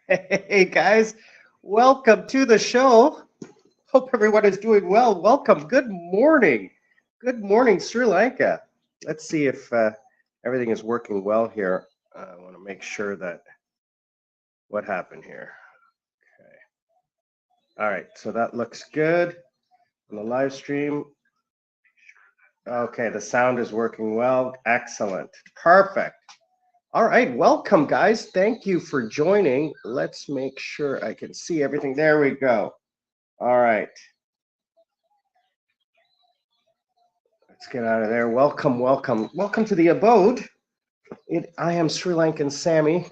Hey guys, welcome to the show. Hope everyone is doing well. Welcome. Good morning. Good morning, Sri Lanka. Let's see if everything is working well here. I want to make sure that what happened here. Okay. All right, so that looks good on the live stream. Okay, the sound is working well. Excellent. Perfect. All right, welcome guys. Thank you for joining. Let's make sure I can see everything. There we go. All right. Let's get out of there. Welcome, welcome. Welcome to the abode. I am Sri Lankan Sammy,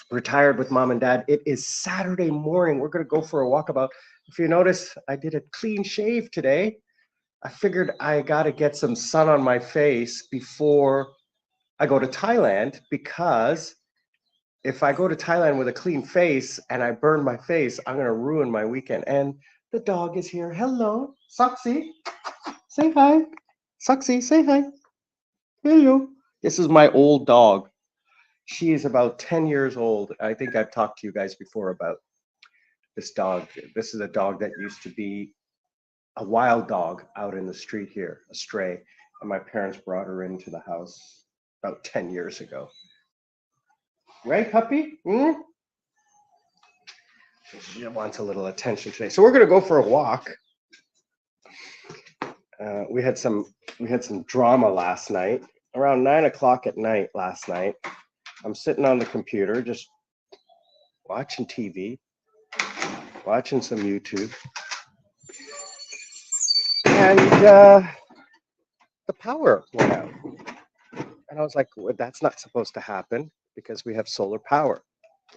retired with mom and dad. It is Saturday morning. We're going to go for a walkabout. If you notice, I did a clean shave today. I figured I got to get some sun on my face before I go to Thailand, because if I go to Thailand with a clean face and I burn my face, I'm going to ruin my weekend. And the dog is here. Hello, Saxy. Say hi. Saxy, say hi. Hello. This is my old dog. She is about 10 years old. I think I've talked to you guys before about this dog. This is a dog that used to be a wild dog out in the street here, a stray. And my parents brought her into the house about 10 years ago. Right, puppy? She wants a little attention today. So we're going to go for a walk. We had some drama last night, around 9 o'clock at night last night. I'm sitting on the computer, just watching TV, watching some YouTube. And the power went out. And I was like, well, that's not supposed to happen, because we have solar power.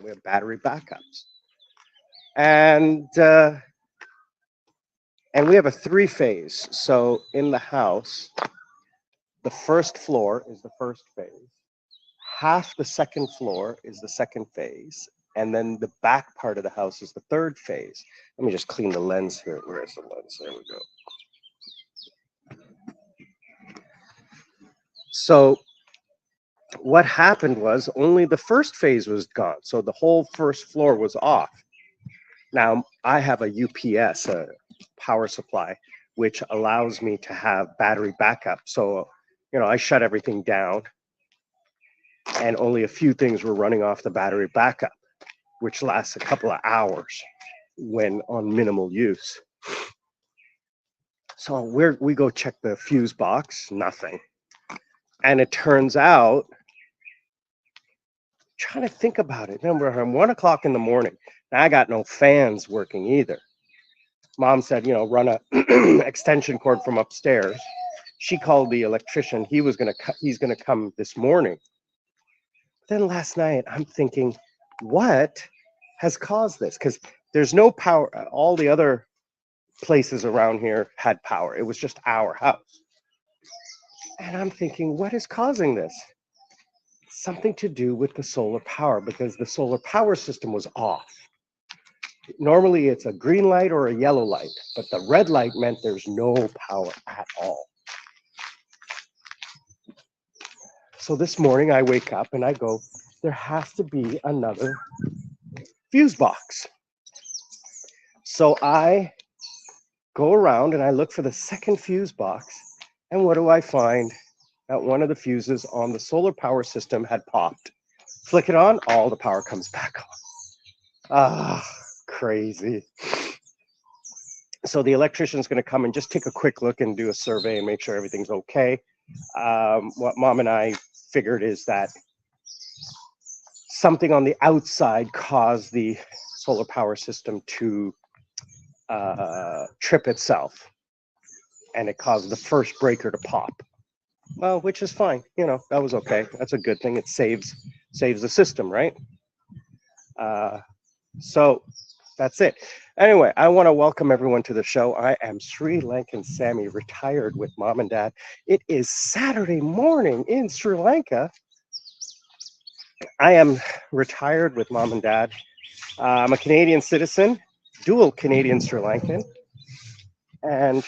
We have battery backups. And we have a 3-phase. So in the house, the first floor is the first phase. Half the second floor is the second phase. And then the back part of the house is the third phase. Let me just clean the lens here. Where's the lens? There we go. So what happened was only the first phase was gone. So the whole first floor was off. Now I have a UPS, a power supply, which allows me to have battery backup. So, I shut everything down and only a few things were running off the battery backup, which lasts a couple of hours when on minimal use. So we go check the fuse box, nothing. And it turns out, trying to think about it, remember, I'm 1 o'clock in the morning. Now I got no fans working either. Mom said, run a extension cord from upstairs. She called the electrician. He's gonna come this morning. Then last night, I'm thinking, what has caused this? Because there's no power. All the other places around here had power. It was just our house. And I'm thinking, what is causing this? Something to do with the solar power, because the solar power system was off. Normally it's a green light or a yellow light, but the red light meant there's no power at all. So this morning I wake up and I go, there has to be another fuse box. So I go around and I look for the second fuse box, and what do I find? That one of the fuses on the solar power system had popped. Flick it on, all the power comes back on. Ah, crazy. So the electrician's going to come and just take a quick look and do a survey and make sure everything's okay. What Mom and I figured is that something on the outside caused the solar power system to trip itself, and it caused the first breaker to pop. Well, which is fine. That was okay. That's a good thing. It saves the system, right? So that's it. Anyway, I want to welcome everyone to the show. I am Sri Lankan Sammy, retired with mom and dad. It is Saturday morning in Sri Lanka. I am retired with mom and dad. I'm a Canadian citizen, dual Canadian Sri Lankan. And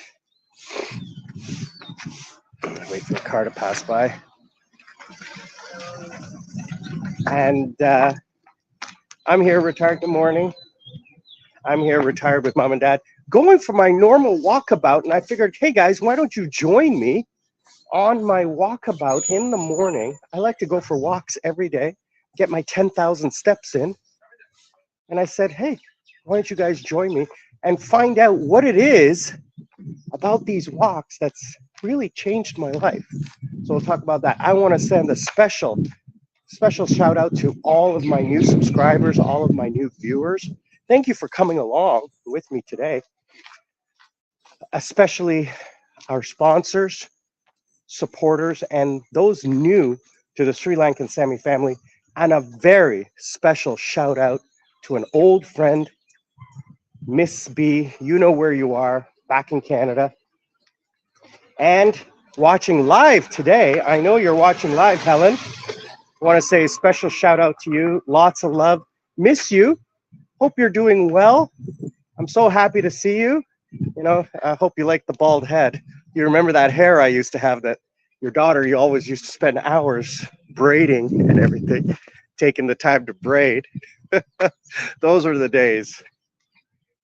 wait for the car to pass by. And I'm here retired in the morning. I'm here retired with mom and dad, going for my normal walkabout. And I figured, hey guys, why don't you join me on my walkabout in the morning? I like to go for walks every day, get my 10,000 steps in. And I said, hey, why don't you guys join me and find out what it is about these walks that's really changed my life. So we'll talk about that. I want to send a special shout out to all of my new subscribers, all of my new viewers. Thank you for coming along with me today, especially our sponsors, supporters, and those new to the Sri Lankan Sami family. And a very special shout out to an old friend, Miss B. You know where you are, back in Canada. And watching live today, I know you're watching live, Helen. I want to say a special shout out to you. Lots of love. Miss you. Hope you're doing well. I'm so happy to see you. You know, I hope you like the bald head. You remember that hair I used to have that your daughter, you always used to spend hours braiding and everything, taking the time to braid. Those are the days.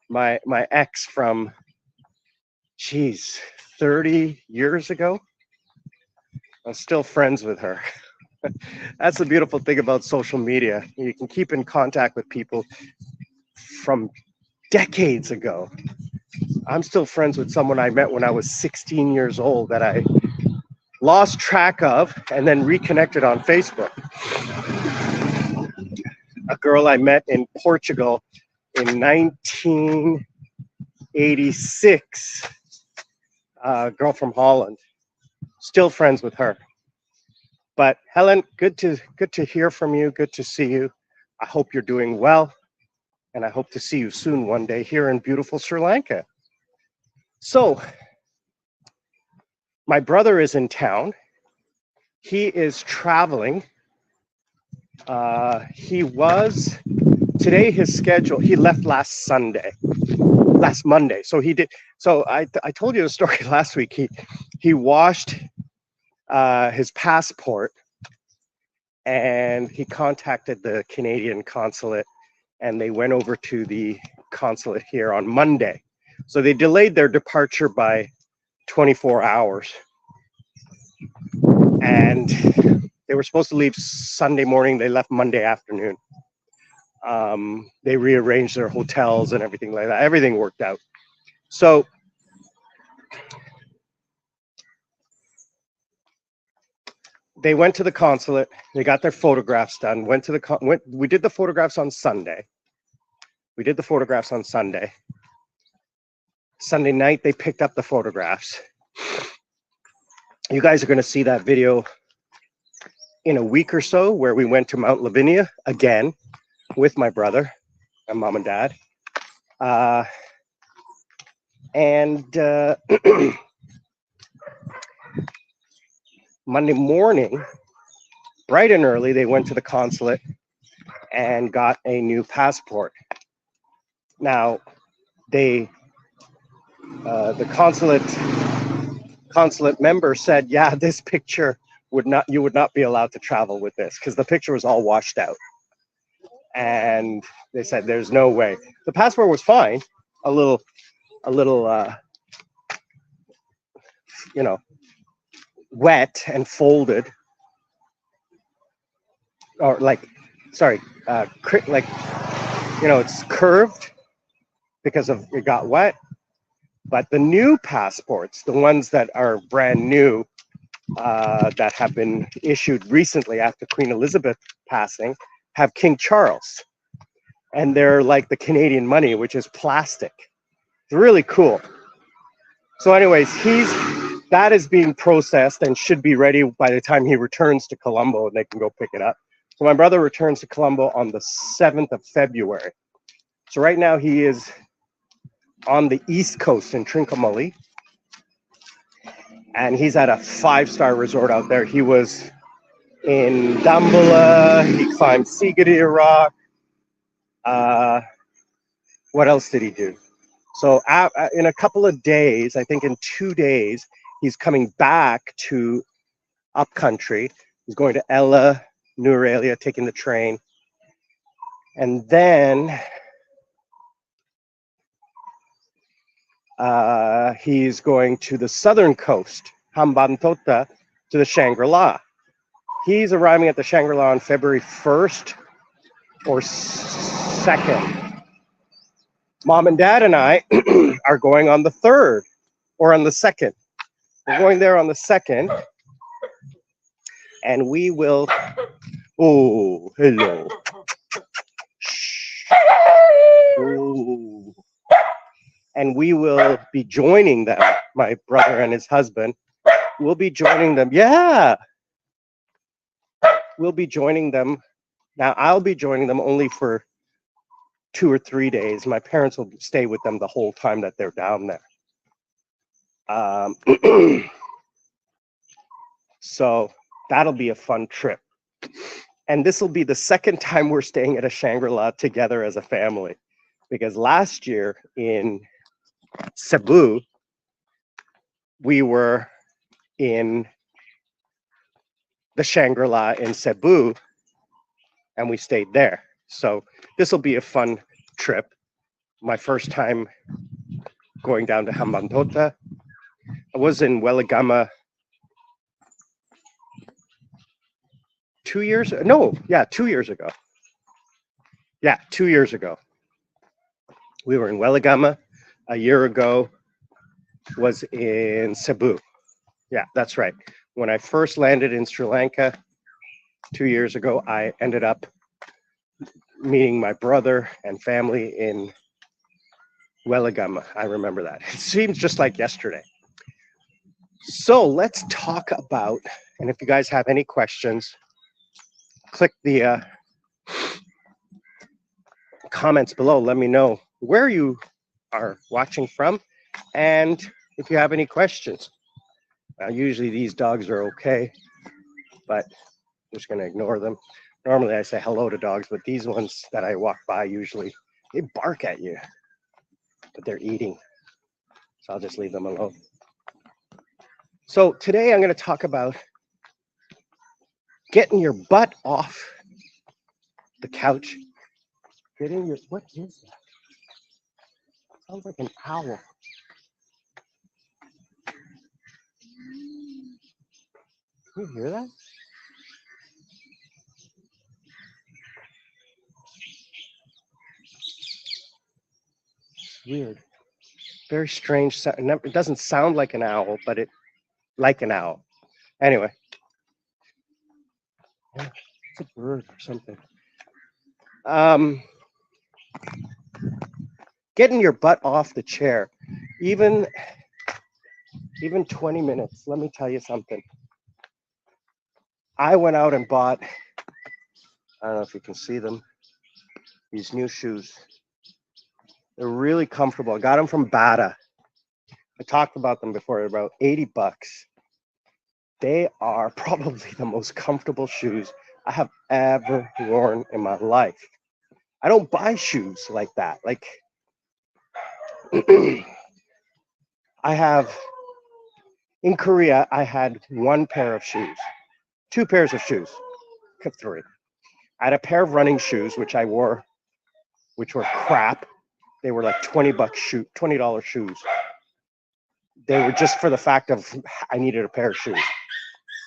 My ex from, geez, 30 years ago. I'm still friends with her. That's the beautiful thing about social media. You can keep in contact with people from decades ago. I'm still friends with someone I met when I was 16 years old that I lost track of and then reconnected on Facebook. A girl I met in Portugal in 1986, a girl from Holland. Still friends with her. But Helen, good to hear from you. Good to see you. I hope you're doing well, and I hope to see you soon one day here in beautiful Sri Lanka. So, my brother is in town. He is traveling. Today his schedule, he left last Monday. So he did. So I told you the story last week. He washed his passport, and he contacted the Canadian consulate, and they went over to the consulate here on Monday. So they delayed their departure by 24 hours. And they were supposed to leave Sunday morning. They left Monday afternoon. They rearranged their hotels and everything like that. Everything worked out. So they went to the consulate. They got their photographs done. We did the photographs on Sunday. Sunday night, they picked up the photographs. You guys are going to see that video in a week or so, where we went to Mount Lavinia again with my brother and mom and dad. Monday morning, bright and early, they went to the consulate and got a new passport. Now, the consulate member said, yeah, this picture you would not be allowed to travel with this, because the picture was all washed out. And they said, there's no way. The passport was fine, a little, wet and folded, or it's curved because it got wet. But the new passports, the ones that are brand new, that have been issued recently after Queen Elizabeth passing, have King Charles. And they're like the Canadian money, which is plastic. It's really cool. So anyways, that is being processed and should be ready by the time he returns to Colombo, and they can go pick it up. So my brother returns to Colombo on the 7th of February. So right now he is on the East Coast in Trincomalee, and he's at a 5-star resort out there. He was in Dambulla, he climbed Sigiriya Rock. What else did he do? So in a couple of days, I think in 2 days, he's coming back to upcountry. He's going to Ella, Nurelia, taking the train. And then he's going to the southern coast, Hambantota, to the Shangri-La. He's arriving at the Shangri-La on February 1st or 2nd. Mom and Dad and I are going on the 3rd or on the 2nd. We're going there on the 2nd, and we will, oh, hello. Shh. Ooh. And we will be joining them, my brother and his husband. We'll be joining them. Yeah. We'll be joining them. Now, I'll be joining them only for 2 or 3 days. My parents will stay with them the whole time that they're down there. So that'll be a fun trip. And this will be the second time we're staying at a Shangri-La together as a family. Because last year in Cebu, we were in the Shangri-La in Cebu, and we stayed there. So this will be a fun trip. My first time going down to Hambantota. I was in Weligama 2 years, no, yeah, 2 years ago. Yeah, 2 years ago. We were in Weligama. A year ago was in Cebu. Yeah, that's right. When I first landed in Sri Lanka 2 years ago, I ended up meeting my brother and family in Weligama. I remember that. It seems just like yesterday. So let's talk about, and if you guys have any questions, click the comments below. Let me know where you are watching from and if you have any questions. Now, usually these dogs are okay, but I'm just going to ignore them. Normally I say hello to dogs, but these ones that I walk by usually, they bark at you, but they're eating. So I'll just leave them alone. So today I'm going to talk about getting your butt off the couch. Getting your, what is that? Sounds like an owl. Can you hear that? It's weird. Very strange sound. It doesn't sound like an owl, but it like an owl. Anyway. Yeah, it's a bird or something. Getting your butt off the chair. Even 20 minutes. Let me tell you something. I went out and bought, I don't know if you can see them, these new shoes. They're really comfortable. I got them from Bata. I talked about them before. They're about 80 bucks. They are probably the most comfortable shoes I have ever worn in my life. I don't buy shoes like that. Like, I have, in Korea, I had one pair of shoes, 2 pairs of shoes, 3. I had a pair of running shoes, which I wore, which were crap. They were like $20 shoes. They were just for the fact of I needed a pair of shoes.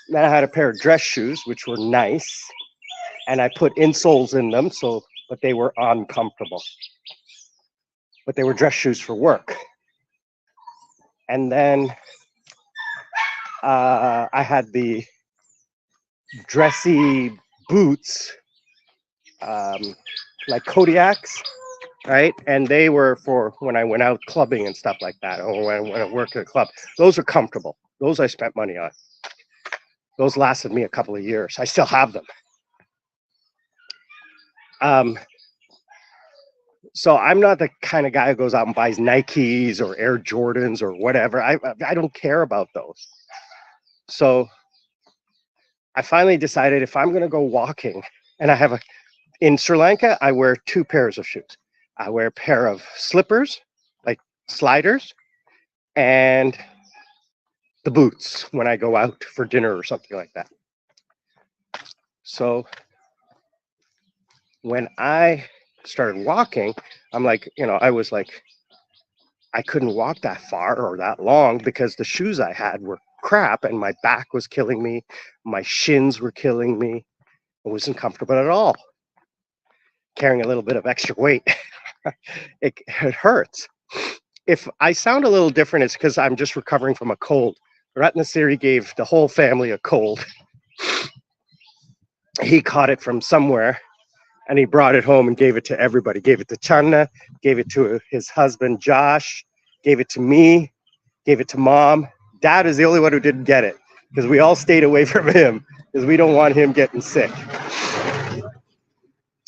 Then I had a pair of dress shoes, which were nice, and I put insoles in them, but they were uncomfortable. But they were dress shoes for work. And then I had the dressy boots, like Kodiaks, right? And they were for when I went out clubbing and stuff like that, or when I worked at a club. Those are comfortable. Those I spent money on. Those lasted me a couple of years. I still have them. So I'm not the kind of guy who goes out and buys Nikes or Air Jordans or whatever. I don't care about those. So I finally decided if I'm going to go walking, and in Sri Lanka, I wear 2 pairs of shoes. I wear a pair of slippers, like sliders, and the boots when I go out for dinner or something like that. So when I started walking, I'm like, I was like, I couldn't walk that far or that long because the shoes I had were crap and my back was killing me. My shins were killing me. It wasn't comfortable at all. Carrying a little bit of extra weight, it hurts. If I sound a little different, it's because I'm just recovering from a cold. Ratnasiri gave the whole family a cold. He caught it from somewhere and he brought it home and gave it to everybody. Gave it to Channa, gave it to his husband Josh, gave it to me, gave it to mom. Dad is the only one who didn't get it because we all stayed away from him because we don't want him getting sick.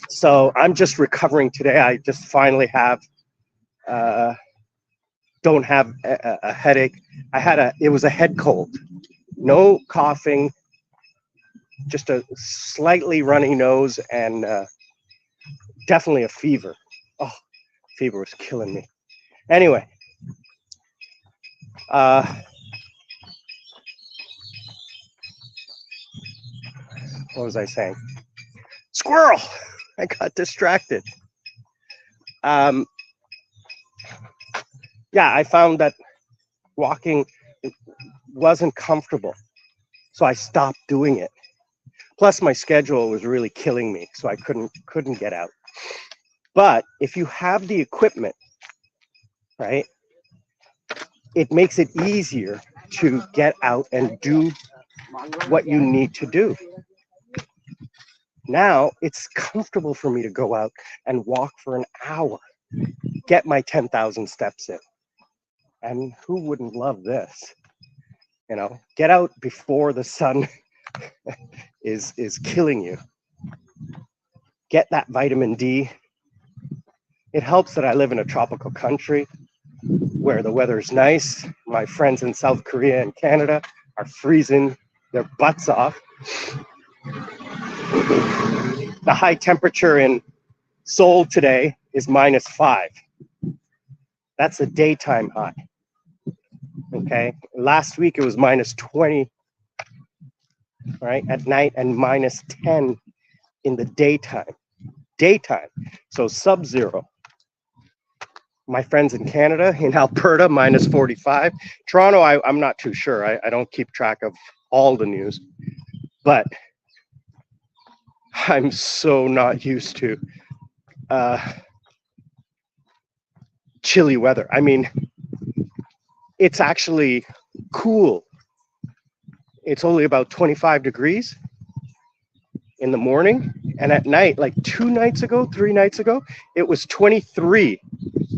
So I'm just recovering today. I just finally don't have a headache. It was a head cold. No coughing, just a slightly runny nose and definitely a fever. Oh, fever was killing me. Anyway, what was I saying? Squirrel! I got distracted. Yeah, I found that walking wasn't comfortable, so I stopped doing it. Plus, my schedule was really killing me, so I couldn't get out. But if you have the equipment, right, it makes it easier to get out and do what you need to do. Now it's comfortable for me to go out and walk for an hour, get my 10,000 steps in. And who wouldn't love this? Get out before the sun is killing you. Get that vitamin D. It helps that I live in a tropical country where the weather is nice. My friends in South Korea and Canada are freezing their butts off. The high temperature in Seoul today is -5. That's a daytime high. Okay. Last week it was -20, right, at night, and -10 in the daytime. So sub-zero. My friends in Canada, in Alberta, -45. Toronto, I'm not too sure. I don't keep track of all the news. But I'm so not used to chilly weather. I mean, it's actually cool. It's only about 25 degrees in the morning. And at night, like 3 nights ago, it was 23.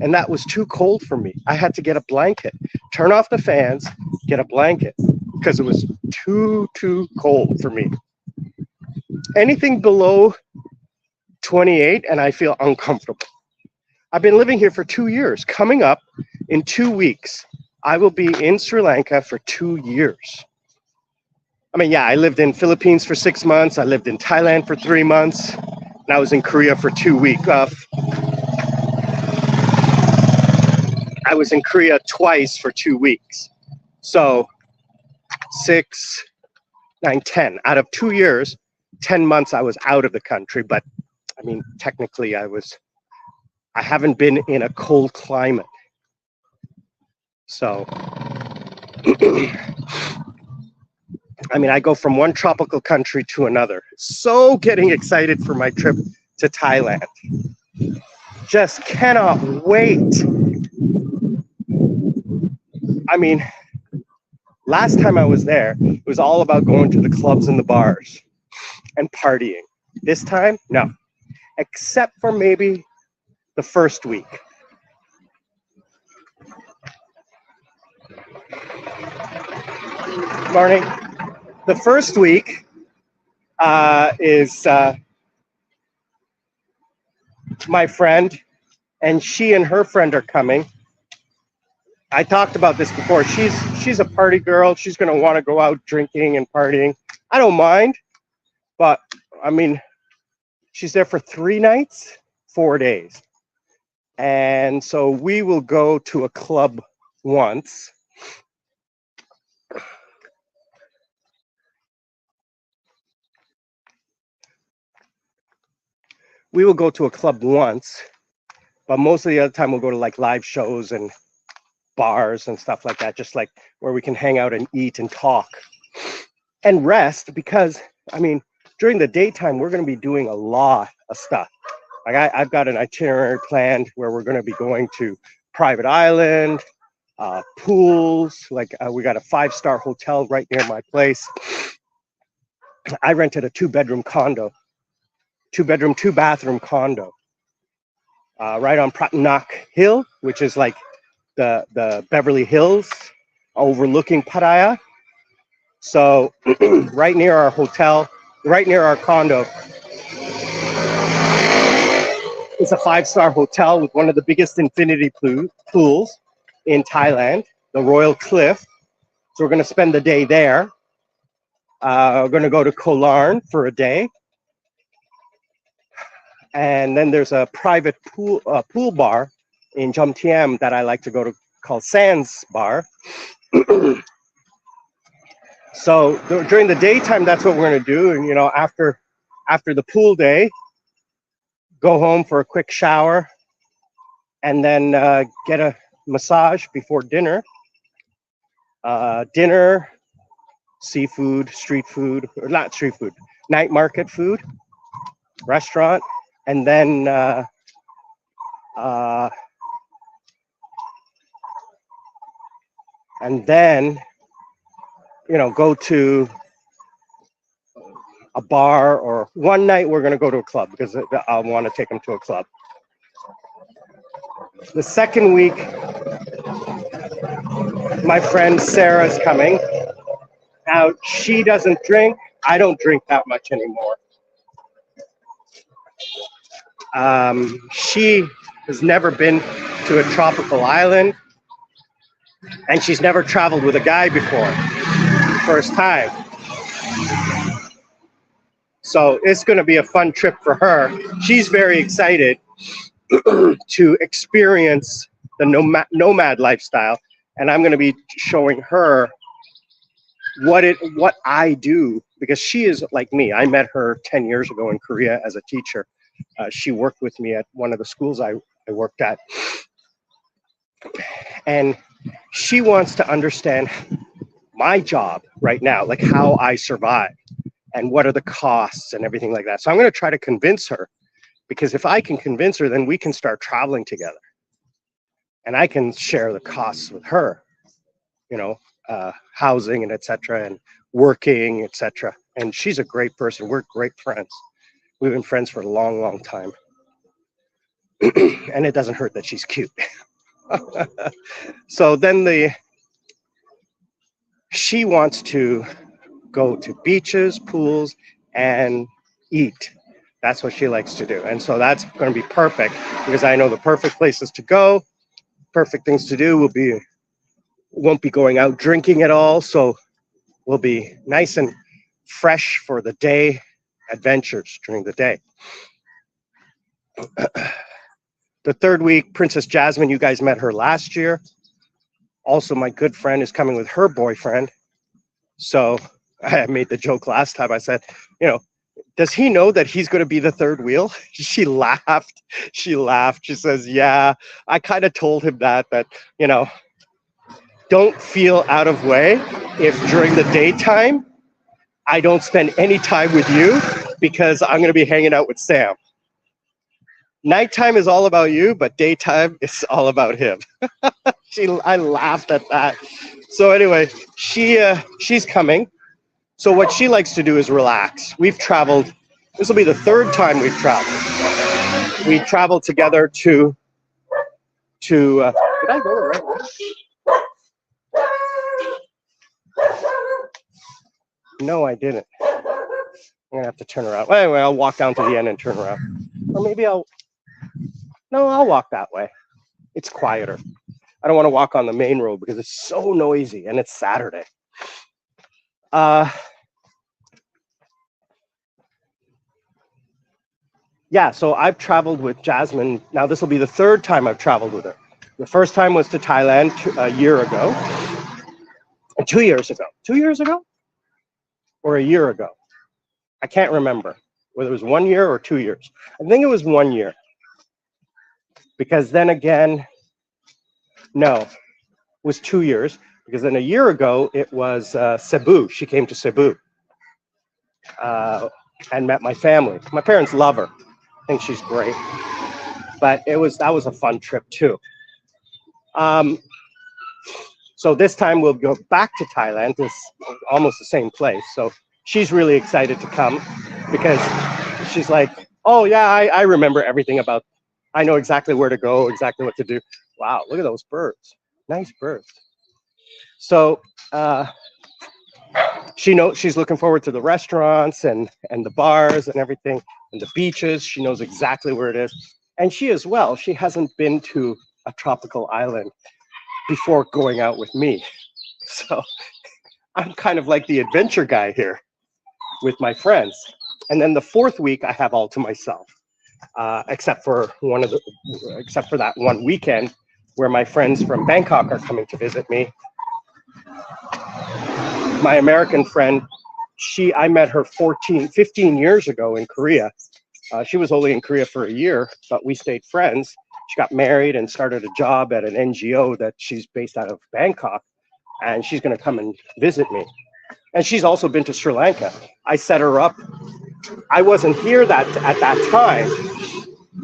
And that was too cold for me. I had to get a blanket, turn off the fans, get a blanket, because it was too cold for me. Anything below 28 and I feel uncomfortable. I've been living here for 2 years. Coming up in 2 weeks, I will be in Sri Lanka for 2 years. I mean, yeah, I lived in Philippines for 6 months. I lived in Thailand for 3 months. And I was in Korea for 2 weeks. I was in Korea twice for 2 weeks. So 6, 9, 10. Out of 2 years, 10 months I was out of the country. But I mean, technically I haven't been in a cold climate. So, I mean, I go from one tropical country to another. So getting excited for my trip to Thailand. Just cannot wait. I mean, last time I was there, it was all about going to the clubs and the bars and partying. This time, no. Except for maybe the first week. Morning. The first week is my friend, and she and her friend are coming. I talked about this before. She's a party girl. She's going to want to go out drinking and partying. I don't mind, but I mean, she's there for 3 nights, 4 days. And so we will go to a club once. we will go to a club once, but most of the other time we'll go to like live shows and bars and stuff like that, just like where we can hang out and eat and talk and rest, because I mean, during the daytime, we're going to be doing a lot of stuff. Like I've got an itinerary planned where we're going to be going to private island, pools. Like we got a 5-star hotel right near my place. I rented a 2-bedroom condo, 2-bedroom, 2-bathroom condo, right on Pratnack Hill, which is like the Beverly Hills overlooking Pattaya. So right near our hotel, right near our condo, it's a 5-star hotel with one of the biggest infinity pools in Thailand, the Royal Cliff. So we're going to spend the day there. We're going to go to Koh Larn for a day. And then there's a private pool bar in Jomtien that I like to go to called Sands Bar. So during the daytime, that's what we're going to do. And, you know, after the pool day, go home for a quick shower and then get a massage before dinner. Dinner, seafood, street food, or not street food, night market food, restaurant, and then you know, go to a bar, or one night we're going to go to a club because I want to take them to a club. The second week, my friend Sarah's coming. Now, she doesn't drink. I don't drink that much anymore. She has never been to a tropical island, and she's never traveled with a guy before. First time. So it's going to be a fun trip for her. She's very excited to experience the nomad lifestyle, and I'm going to be showing her what I do, because she is like me. I met her 10 years ago in Korea as a teacher. She worked with me at one of the schools I worked at, and she wants to understand my job right now, like how I survive and what are the costs and everything like that. So I'm going to try to convince her, because if I can convince her, then we can start traveling together and I can share the costs with her, you know, housing and etc., and working, etc. And she's a great person. We're great friends. We've been friends for a long, long time. And it doesn't hurt that she's cute. So then she wants to go to beaches, pools, and eat. That's what she likes to do. And so that's going to be perfect, because I know the perfect places to go, perfect things to do won't be going out drinking at all. So we'll be nice and fresh for the day, adventures during the day. The third week, Princess Jasmine, you guys met her last year. Also, my good friend is coming with her boyfriend. So I made the joke last time. I said, you know, does he know that he's going to be the third wheel? She laughed. She laughed. She says, yeah, I kind of told him that, you know, don't feel out of way if during the daytime I don't spend any time with you, because I'm going to be hanging out with Sam. Nighttime is all about you, but daytime is all about him. I laughed at that. So anyway, she's coming. So what she likes to do is relax. We've traveled. This will be the third time we've traveled. We traveled together to. Did I go the right way? No, I didn't. I'm gonna have to turn around. Well, anyway, I'll walk down to the end and turn around, or maybe I'll walk that way. It's quieter. I don't want to walk on the main road because it's so noisy, and it's Saturday. Yeah, so I've traveled with Jasmine. Now this will be the third time I've traveled with her. The first time was to Thailand a year ago, and 2 years ago. 2 years ago? Or a year ago? I can't remember. whether it was 1 year or 2 years. I think it was 1 year. Because then again, no, it was 2 years. Because then a year ago, it was Cebu. She came to Cebu and met my family. My parents love her. I think she's great. But that was a fun trip too. So this time we'll go back to Thailand. It's almost the same place. So she's really excited to come because she's like, oh yeah, I remember everything about, I know exactly where to go, exactly what to do. Wow, look at those birds. Nice birds. So she's looking forward to the restaurants and the bars and everything and the beaches. She knows exactly where it is. And she as well, she hasn't been to a tropical island before going out with me. So I'm kind of like the adventure guy here with my friends. And then the fourth week I have all to myself, except for that one weekend where my friends from Bangkok are coming to visit me. My American friend, I met her 15 years ago in Korea. She was only in Korea for a year, but we stayed friends. She got married and started a job at an NGO that she's based out of Bangkok, and she's going to come and visit me. And she's also been to Sri Lanka. I set her up. I wasn't here at that time,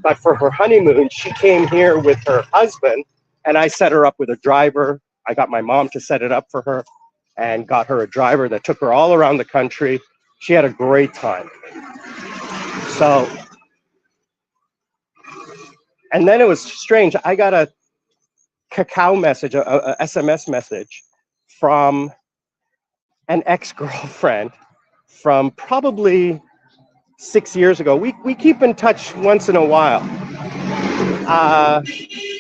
but for her honeymoon, she came here with her husband, and I set her up with a driver. I got my mom to set it up for her and got her a driver that took her all around the country. She had a great time. So, and then it was strange. I got a cacao message, a SMS message from an ex-girlfriend from probably 6 years ago. We keep in touch once in a while.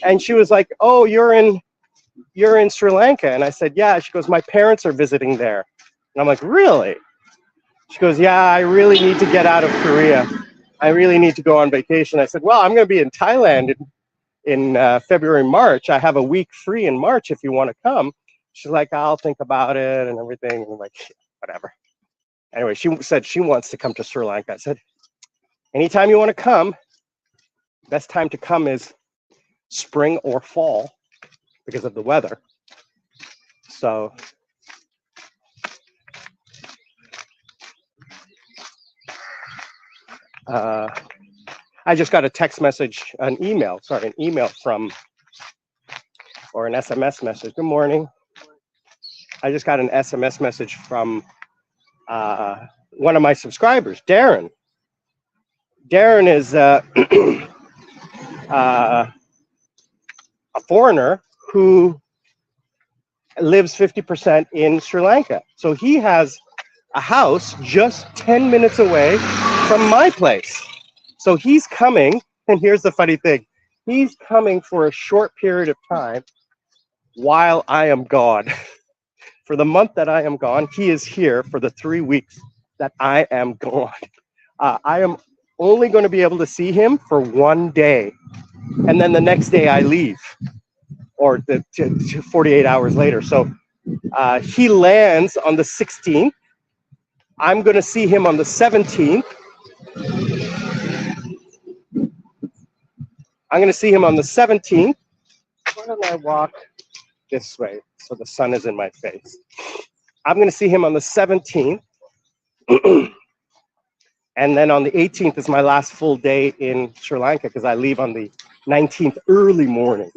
And she was like, oh, you're in Sri Lanka. And I said, yeah. She goes, my parents are visiting there. And I'm like, really? She goes, yeah, I really need to get out of Korea. I really need to go on vacation. I said, well, I'm going to be in Thailand in February, March. I have a week free in March if you want to come. She's like, I'll think about it and everything. And I'm like, whatever. Anyway, she said she wants to come to Sri Lanka. I said, anytime you want to come, best time to come is spring or fall because of the weather. So I just got a text message, an email from, or an SMS message. Good morning. I just got an SMS message from one of my subscribers, Darren. Darren is a foreigner who lives 50% in Sri Lanka. So he has a house just 10 minutes away from my place. So he's coming, and here's the funny thing. He's coming for a short period of time while I am gone. For the month that I am gone, he is here for the 3 weeks that I am gone. I am only going to be able to see him for 1 day. And then the next day I leave, or 48 hours later. So he lands on the 16th. I'm going to see him on the 17th. I'm going to see him on the 17th. Why don't I walk this way so the sun is in my face? I'm going to see him on the 17th. And then on the 18th is my last full day in Sri Lanka because I leave on the 19th early morning.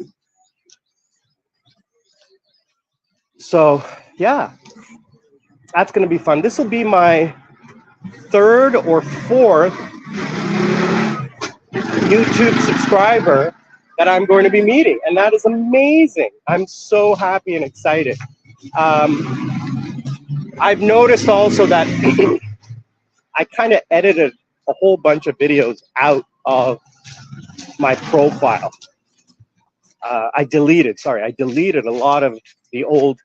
So, yeah, that's going to be fun. This will be my third or fourth YouTube subscriber that I'm going to be meeting, and that is amazing. I'm so happy and excited. I've noticed also that I kind of edited a whole bunch of videos out of my profile. I deleted a lot of the old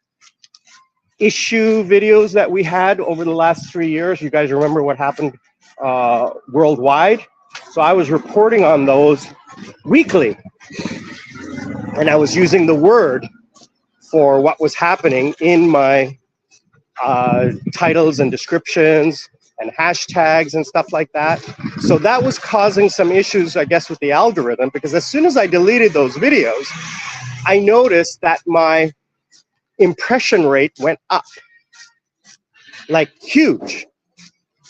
issue videos that we had over the last 3 years. You guys remember what happened worldwide? So I was reporting on those weekly, and I was using the word for what was happening in my titles and descriptions and hashtags and stuff like that. So that was causing some issues, I guess, with the algorithm, because as soon as I deleted those videos, I noticed that my impression rate went up, like huge,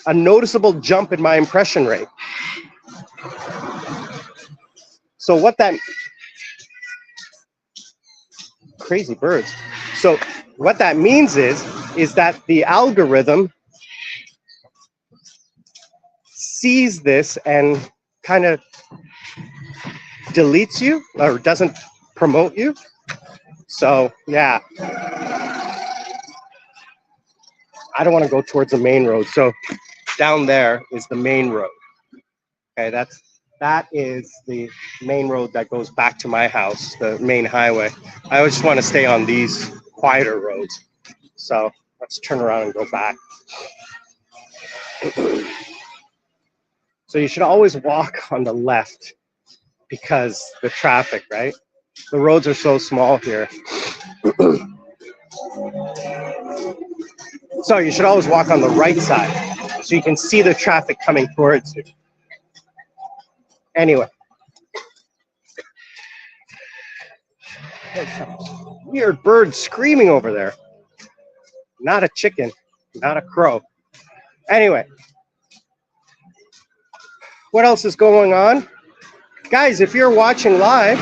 a noticeable jump in my impression rate. So what that, crazy birds. So what that means is that the algorithm sees this and kind of deletes you or doesn't promote you. So yeah, I don't want to go towards the main road. So down there is the main road. Okay, that is the main road that goes back to my house, the main highway. I just want to stay on these quieter roads. So let's turn around and go back. So you should always walk on the left because the traffic, right? The roads are so small here. So you should always walk on the right side so you can see the traffic coming towards you. Anyway. There's some weird bird screaming over there. Not a chicken, not a crow. Anyway. What else is going on? Guys, if you're watching live,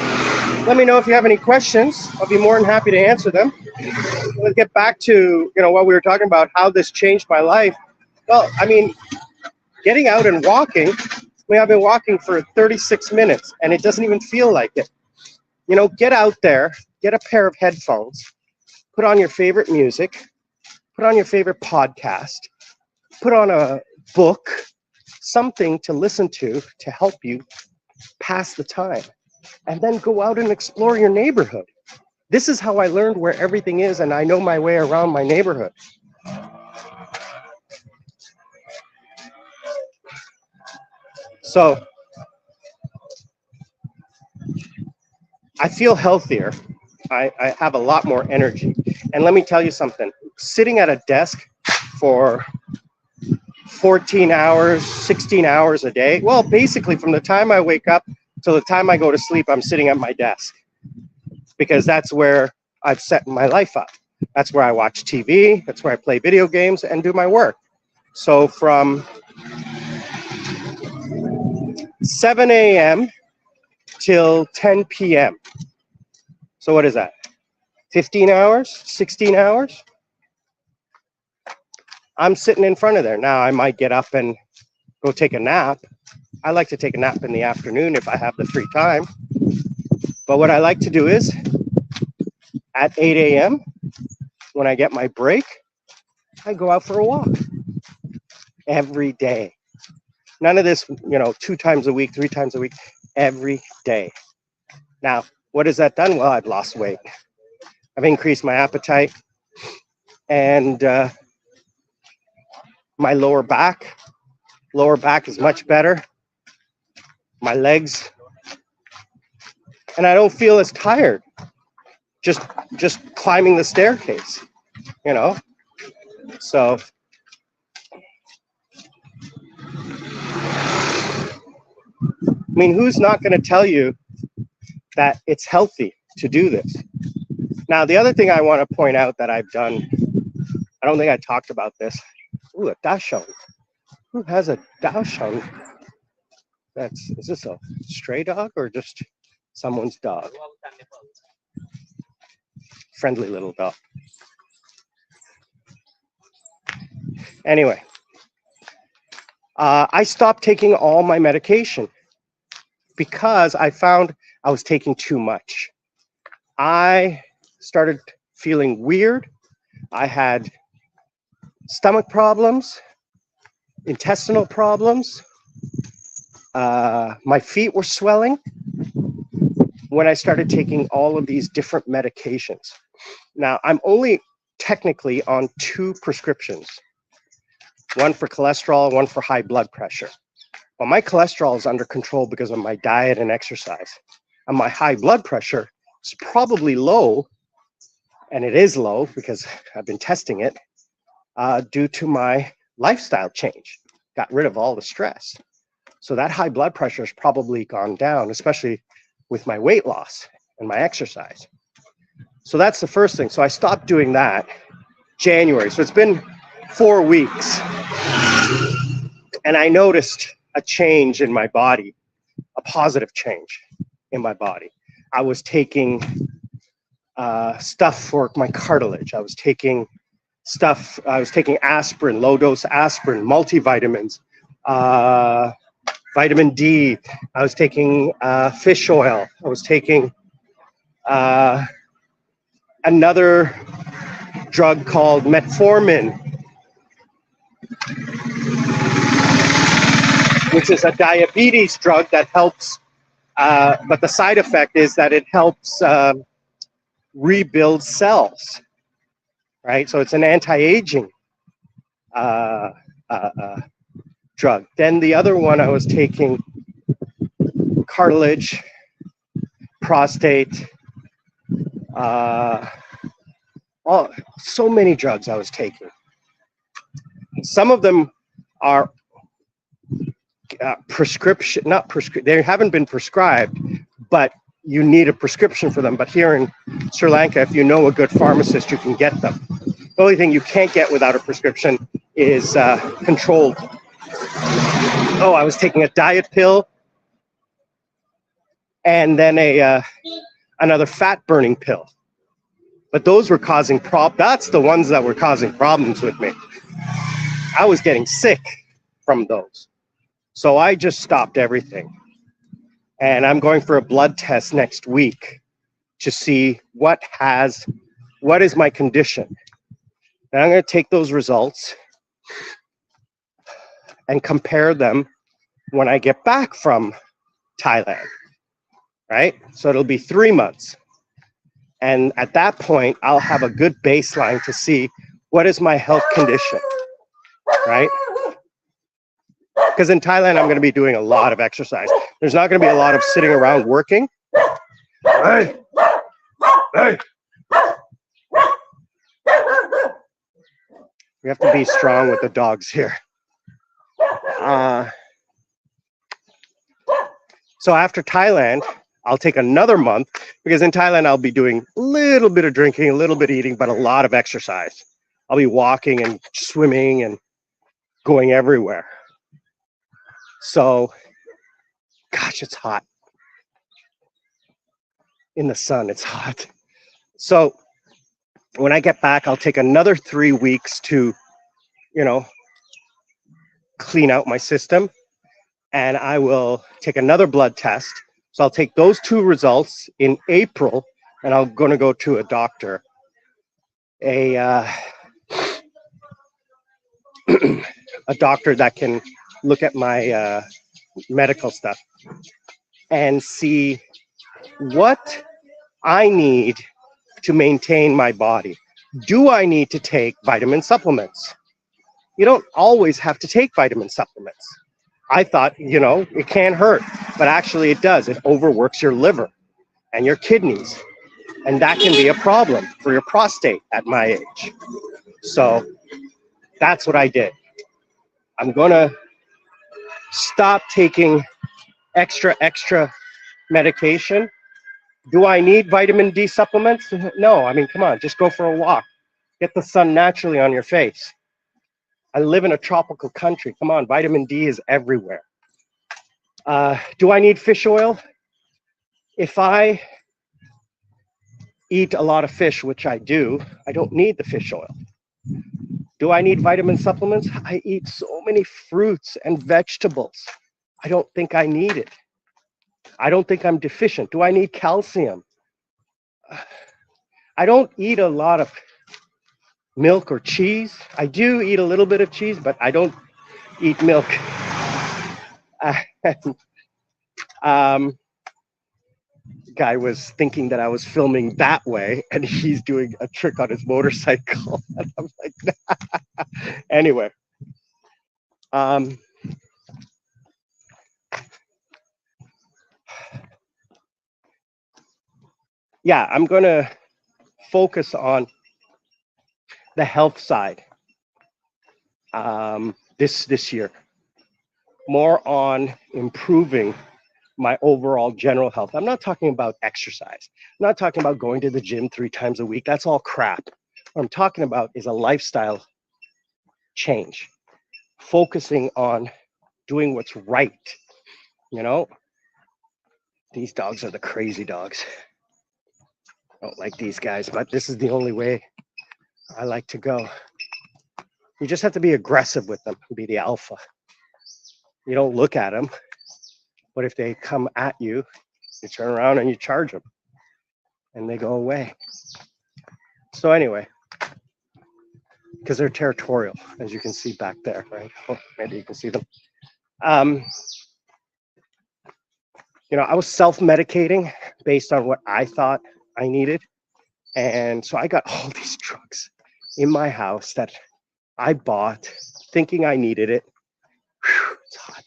let me know if you have any questions. I'll be more than happy to answer them. Let's get back to what we were talking about, how this changed my life. Well, I mean, getting out and walking, I've been walking for 36 minutes and it doesn't even feel like it. Get out there, get a pair of headphones, put on your favorite music, put on your favorite podcast, put on a book, something to listen to help you pass the time, and then go out and explore your neighborhood. This is how I learned where everything is, and I know my way around my neighborhood. So I feel healthier. I have a lot more energy. And let me tell you something, sitting at a desk for 14 hours, 16 hours a day, well, basically from the time I wake up till the time I go to sleep, I'm sitting at my desk because that's where I've set my life up. That's where I watch TV, that's where I play video games and do my work. So from 7 a.m. till 10 p.m. So what is that? 15 hours, 16 hours? I'm sitting in front of there. Now I might get up and go take a nap. I like to take a nap in the afternoon if I have the free time. But what I like to do is at 8 a.m. when I get my break, I go out for a walk every day. None of this, 2 times a week, 3 times a week, every day. Now, what has that done? Well, I've lost weight. I've increased my appetite and my lower back is much better. My legs, and I don't feel as tired just climbing the staircase, So I mean, who's not going to tell you that it's healthy to do this? Now, the other thing I want to point out that I've done, I don't think I talked about this. Ooh, a dachshund. Who has a dachshund? Is this a stray dog or just someone's dog? Friendly little dog. Anyway, I stopped taking all my medication because I found I was taking too much. I started feeling weird. I had stomach problems, intestinal problems. My feet were swelling when I started taking all of these different medications. Now, I'm only technically on 2 prescriptions, one for cholesterol, one for high blood pressure. Well, my cholesterol is under control because of my diet and exercise. And my high blood pressure is probably low, and it is low because I've been testing it, due to my lifestyle change, got rid of all the stress. So that high blood pressure has probably gone down, especially with my weight loss and my exercise. So that's the first thing. So I stopped doing that January. So it's been 4 weeks. And I noticed a change in my body, a positive change in my body. I was taking stuff for my cartilage. I was taking aspirin, low dose aspirin, multivitamins, vitamin D. I was taking fish oil. I was taking another drug called metformin, which is a diabetes drug that helps, but the side effect is that it helps rebuild cells, right? So it's an anti-aging drug. Then the other one I was taking, cartilage, prostate, so many drugs I was taking. Some of them are prescription, they haven't been prescribed, but you need a prescription for them. But here in Sri Lanka, if you know a good pharmacist, you can get them. The only thing you can't get without a prescription is controlled. Oh, I was taking a diet pill and then another fat burning pill. But those were causing that's the ones that were causing problems with me. I was getting sick from those. So I just stopped everything. And I'm going for a blood test next week to see what is my condition. And I'm going to take those results and compare them when I get back from Thailand, right? So it'll be 3 months. And at that point, I'll have a good baseline to see what is my health condition, right? Because in Thailand, I'm going to be doing a lot of exercise. There's not going to be a lot of sitting around working. Hey! Hey! We have to be strong with the dogs here. So after Thailand, I'll take another month, because in Thailand, I'll be doing a little bit of drinking, a little bit of eating, but a lot of exercise. I'll be walking and swimming and going everywhere. So, gosh, it's hot. In the sun, it's hot. So when I get back, I'll take another 3 weeks to, clean out my system. And I will take another blood test. So I'll take those 2 results in April, and I'm going to go to a doctor, a doctor that can look at my medical stuff and see what I need to maintain my body. Do I need to take vitamin supplements? You don't always have to take vitamin supplements. I thought, it can't hurt, but actually it does. It overworks your liver and your kidneys, and that can be a problem for your prostate at my age. So that's what I did. I'm going to stop taking extra medication. Do I need vitamin D supplements? No, I mean, come on, just go for a walk. Get the sun naturally on your face. I live in a tropical country. Come on, vitamin D is everywhere. Do I need fish oil? If I eat a lot of fish, which I do, I don't need the fish oil. Do I need vitamin supplements? I eat so many fruits and vegetables. I don't think I need it. I don't think I'm deficient. Do I need calcium? I don't eat a lot of milk or cheese. I do eat a little bit of cheese, but I don't eat milk. Guy was thinking that I was filming that way, and he's doing a trick on his motorcycle. And I'm like, nah. Anyway. Yeah, I'm going to focus on the health side. this year, more on improving my overall general health. I'm not talking about exercise. I'm not talking about going to the gym 3 times a week. That's all crap. What I'm talking about is a lifestyle change, focusing on doing what's right. You know, these dogs are the crazy dogs. I don't like these guys, but this is the only way I like to go. You just have to be aggressive with them and be the alpha. You don't look at them, but if they come at you, you turn around and you charge them and they go away. So anyway, because they're territorial, as you can see back there, right? Oh, maybe you can see them. You know, I was self-medicating based on what I thought I needed. And so I got all these drugs in my house that I bought thinking I needed it. Whew, it's hot.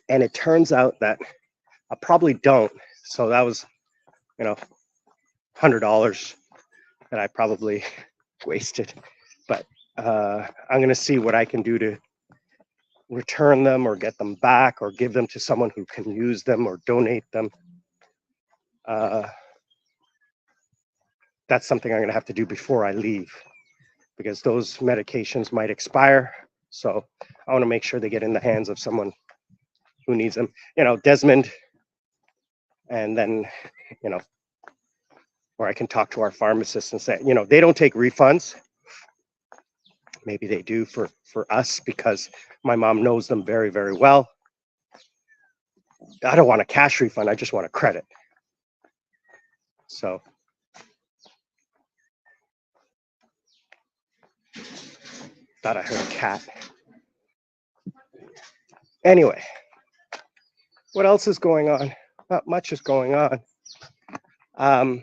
And it turns out that I probably don't. So that was, you know, $100 that I probably wasted. But I'm going to see what I can do to return them or get them back or give them to someone who can use them or donate them. That's something I'm going to have to do before I leave, because those medications might expire. So I want to make sure they get in the hands of someone who needs them. You know, Desmond, and then, you know, or I can talk to our pharmacist and say, you know, they don't take refunds. Maybe they do for us because my mom knows them very, very well. I don't want a cash refund. I just want a credit. So thought I heard a cat. Anyway, what else is going on? Not much is going on. I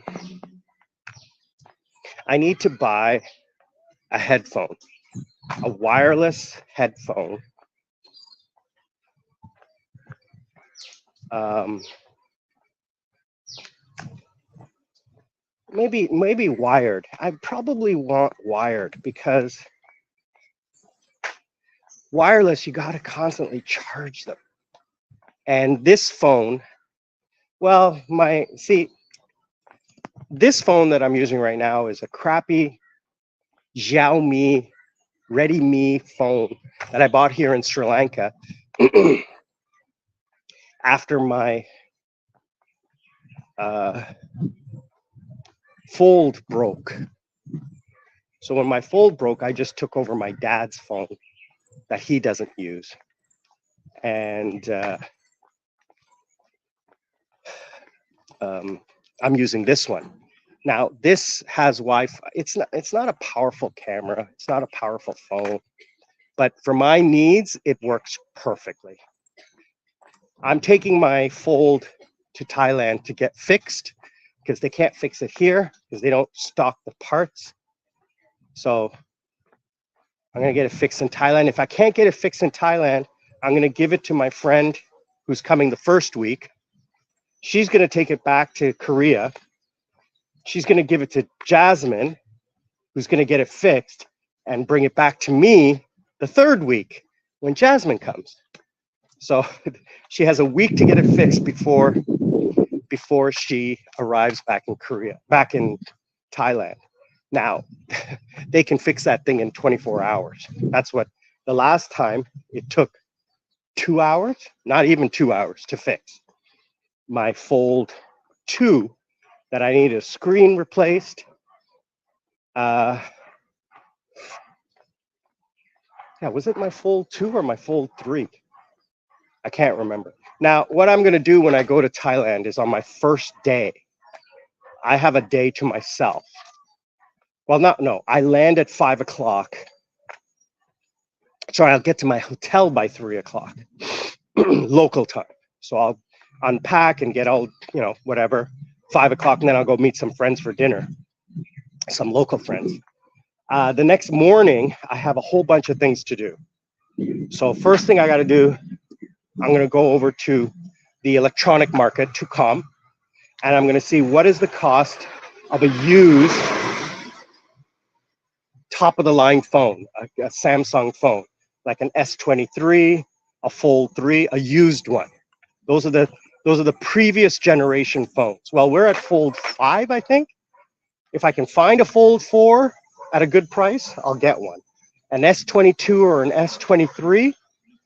need to buy a headphone, a wireless headphone. Maybe wired. I probably want wired because wireless, you got to constantly charge them. And this phone, well, this phone that I'm using right now is a crappy Xiaomi Ready-Me phone that I bought here in Sri Lanka after my Fold broke. So when my Fold broke, I just took over my dad's phone that he doesn't use. And I'm using this one. Now, this has Wi-Fi. It's not a powerful camera. It's not a powerful phone. But for my needs, it works perfectly. I'm taking my Fold to Thailand to get fixed because they can't fix it here because they don't stock the parts. So I'm going to get it fixed in Thailand. If I can't get it fixed in Thailand, I'm going to give it to my friend who's coming the first week. She's going to take it back to Korea. She's going to give it to Jasmine, who's going to get it fixed and bring it back to me the third week when Jasmine comes. So she has a week to get it fixed before she arrives back in Thailand. Now, they can fix that thing in 24 hours. That's what the last time it took 2 hours, not even 2 hours to fix my Fold 2 that I need a screen replaced. Yeah, was it my Fold 2 or my Fold 3? I can't remember. Now, what I'm going to do when I go to Thailand is on my first day, I have a day to myself. Well, no, I land at 5 o'clock. So I'll get to my hotel by 3 o'clock, local time. So I'll unpack and get all, whatever, 5 o'clock, and then I'll go meet some friends for dinner, some local friends. The next morning, I have a whole bunch of things to do. So first thing I got to do, I'm going to go over to the electronic market, Tucom, and I'm going to see what is the cost of a used top of the line phone, a Samsung phone, like an S23, a Fold 3, a used one. Those are the previous generation phones. Well, we're at Fold 5, I think. If I can find a Fold 4 at a good price, I'll get one. An S22 or an S23,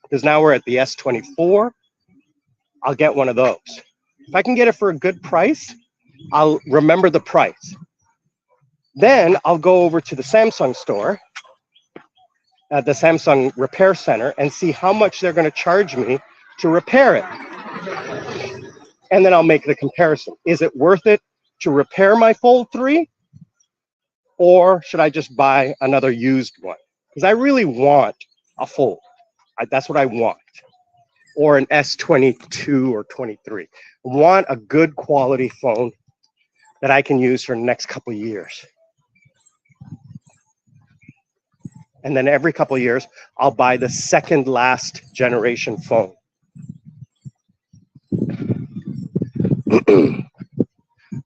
because now we're at the S24, I'll get one of those. If I can get it for a good price, I'll remember the price. Then I'll go over to the Samsung store, at the Samsung repair center, and see how much they're going to charge me to repair it. And then I'll make the comparison. Is it worth it to repair my Fold 3? Or should I just buy another used one? Because I really want a Fold. That's what I want. Or an S22 or 23. I want a good quality phone that I can use for the next couple of years. And then every couple of years, I'll buy the second last generation phone.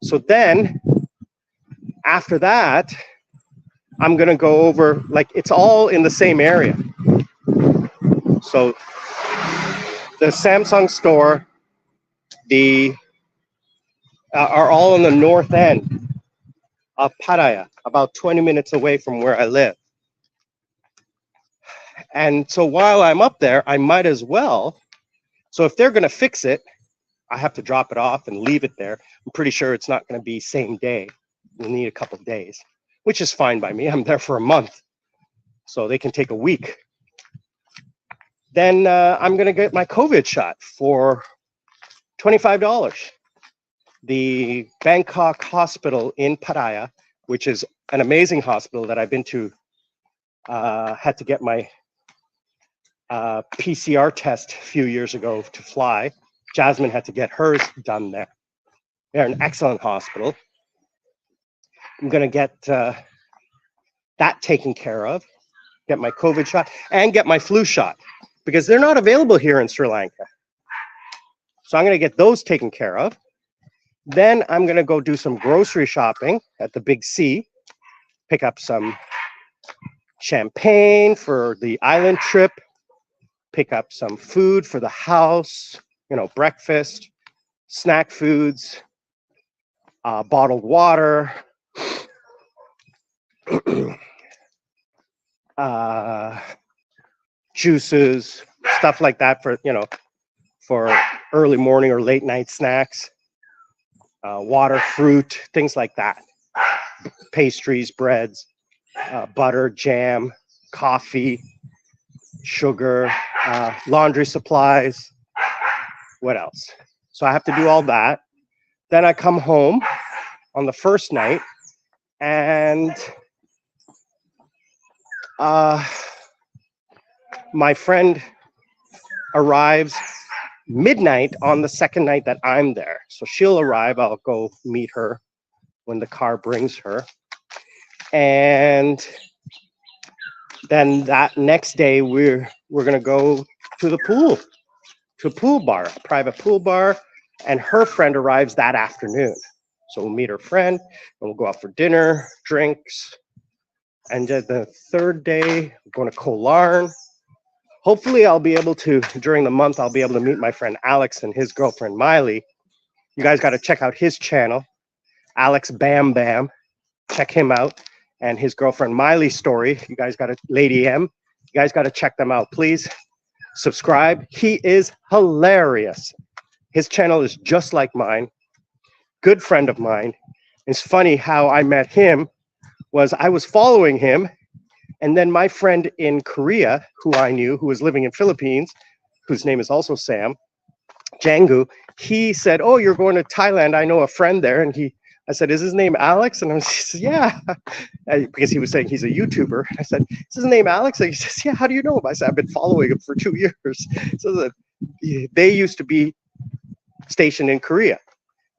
So then, after that, I'm going to go over, like, it's all in the same area. So the Samsung store, are all on the north end of Pattaya, about 20 minutes away from where I live. And so while I'm up there, I might as well. So if they're going to fix it, I have to drop it off and leave it there. I'm pretty sure it's not going to be same day. We'll need a couple of days, which is fine by me. I'm there for a month, so they can take a week. Then I'm going to get my COVID shot for $25. The Bangkok hospital in Pattaya, which is an amazing hospital that I've been to, had to get my PCR test a few years ago to fly. Jasmine had to get hers done there. They're an excellent hospital. I'm going to get that taken care of, get my COVID shot, and get my flu shot, because they're not available here in Sri Lanka. So I'm going to get those taken care of. Then I'm going to go do some grocery shopping at the Big C, pick up some champagne for the island trip, pick up some food for the house, you know, breakfast, snack foods, bottled water, juices, stuff like that for, you know, for early morning or late night snacks, water, fruit, things like that, pastries, breads, butter, jam, coffee, sugar, laundry supplies. What else? So I have to do all that. Then I come home on the first night, and my friend arrives midnight on the second night that I'm there. So she'll arrive, I'll go meet her when the car brings her. And then that next day, we're going to go to the pool, to a pool bar, a private pool bar, and her friend arrives that afternoon. So we'll meet her friend, and we'll go out for dinner, drinks. And the third day, we're going to Koh Larn. Hopefully I'll be able to, during the month, I'll be able to meet my friend Alex and his girlfriend Miley. You guys got to check out his channel, Alex Bam Bam. Check him out. And his girlfriend Miley's story. You guys got to, Lady M. You guys got to check them out, please. Subscribe. He is hilarious. His channel is just like mine. Good friend of mine. It's funny how I met him was I was following him, and then my friend in Korea, who I knew, who was living in Philippines, whose name is also Sam, Jangu, he said, "Oh, you're going to Thailand. I know a friend there." And I said, "Is his name Alex?" And he says, "Yeah," because he was saying he's a YouTuber. I said, "Is his name Alex?" And he says, "Yeah, how do you know him?" I said, "I've been following him for 2 years." So they used to be stationed in Korea,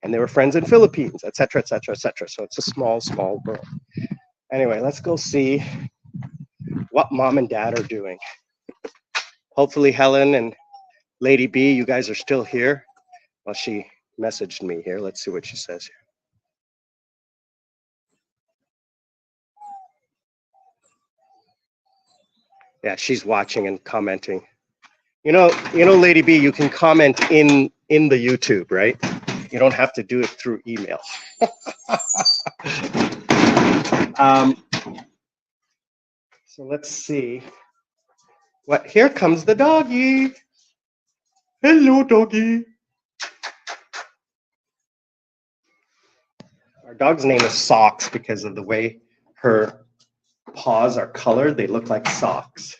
and they were friends in Philippines, etc., etc., etc. So it's a small, small world. Anyway, let's go see what mom and dad are doing. Hopefully Helen and Lady B, you guys are still here. Well, she messaged me here. Let's see what she says here. Yeah, she's watching and commenting. You know, Lady B, you can comment in the YouTube, right? You don't have to do it through email. So let's see. What? Here comes the doggy. Hello, doggy. Our dog's name is Socks because of the way her paws are colored. They look like socks.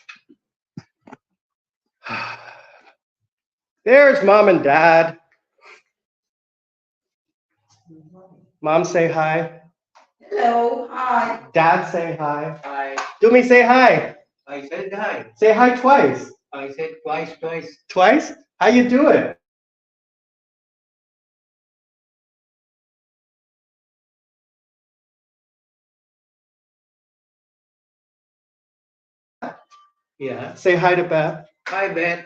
There's Mom and Dad. Mom, say hi. Hello, hi. Dad, say hi. Hi. Dumi, say hi. I said hi. Say hi twice. I said twice. Twice? How you doing? Yeah. Say hi to Beth. Hi, Beth.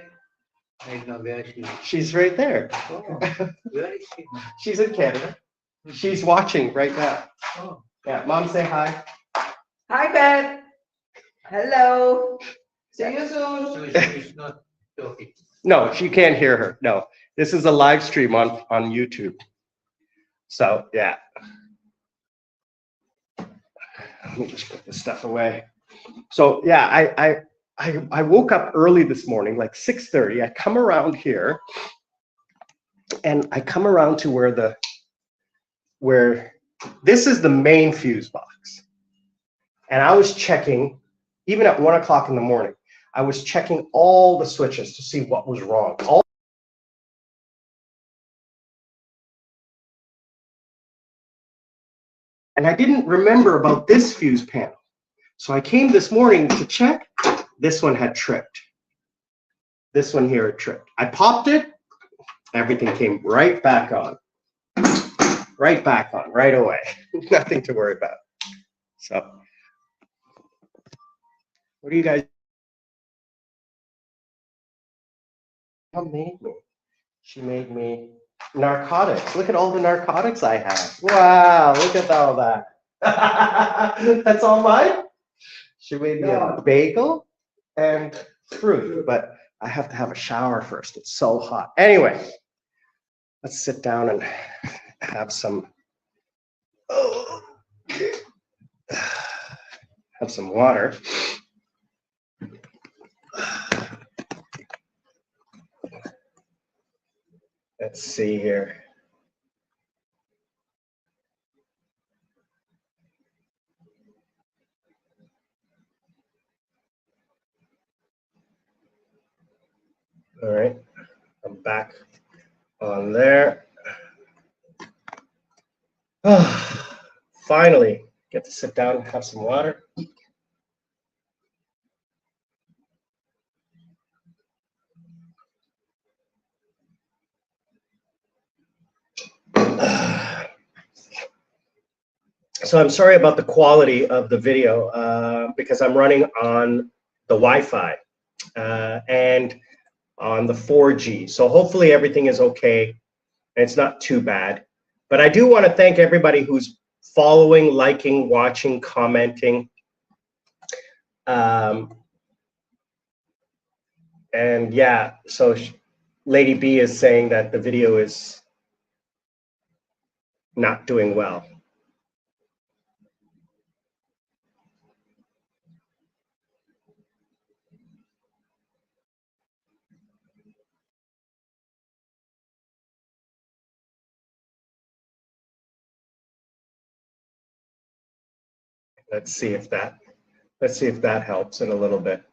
I know where she is. She's right there. Oh, where is she? She's in Canada. She's watching right now. Oh. Yeah, Mom, say hi. Hi, Beth. Hello. See you soon. So she's not talking. No, she can't hear her. No, this is a live stream on YouTube. So yeah. Let me just put this stuff away. So yeah, I woke up early this morning, like 6:30. I come around here, and I come around to where this is the main fuse box, and I was checking, even at 1 o'clock in the morning. I was checking all the switches to see what was wrong. And I didn't remember about this fuse panel. So I came this morning to check. This one had tripped. This one here had tripped. I popped it. Everything came right back on. Right back on, right away. Nothing to worry about. So, what do you guys? Mom made me. She made me narcotics. Look at all the narcotics I have. Wow, look at all that. That's all mine? She made me a bagel and fruit, but I have to have a shower first. It's so hot. Anyway, let's sit down and have some water. Let's see here. All right, I'm back on there. Finally, get to sit down and have some water. So I'm sorry about the quality of the video because I'm running on the Wi-Fi and on the 4G. So hopefully everything is okay and it's not too bad. But I do want to thank everybody who's following, liking, watching, commenting. And yeah, so Lady B is saying that the video is not doing well. Let's see if that helps in a little bit.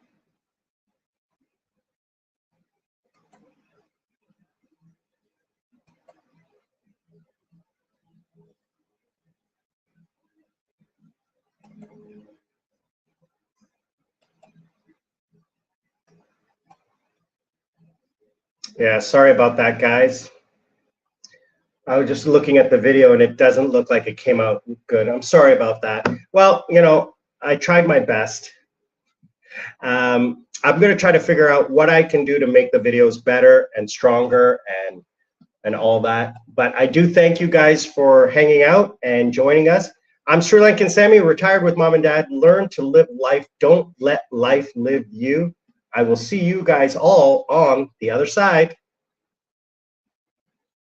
Yeah, sorry about that, guys. I was just looking at the video and it doesn't look like it came out good. I'm sorry about that. Well, you know, I tried my best. I'm going to try to figure out what I can do to make the videos better and stronger and all that. But I do thank you guys for hanging out and joining us. I'm Sri Lankan Sammy, retired with mom and dad. Learn to live life. Don't let life live you. I will see you guys all on the other side.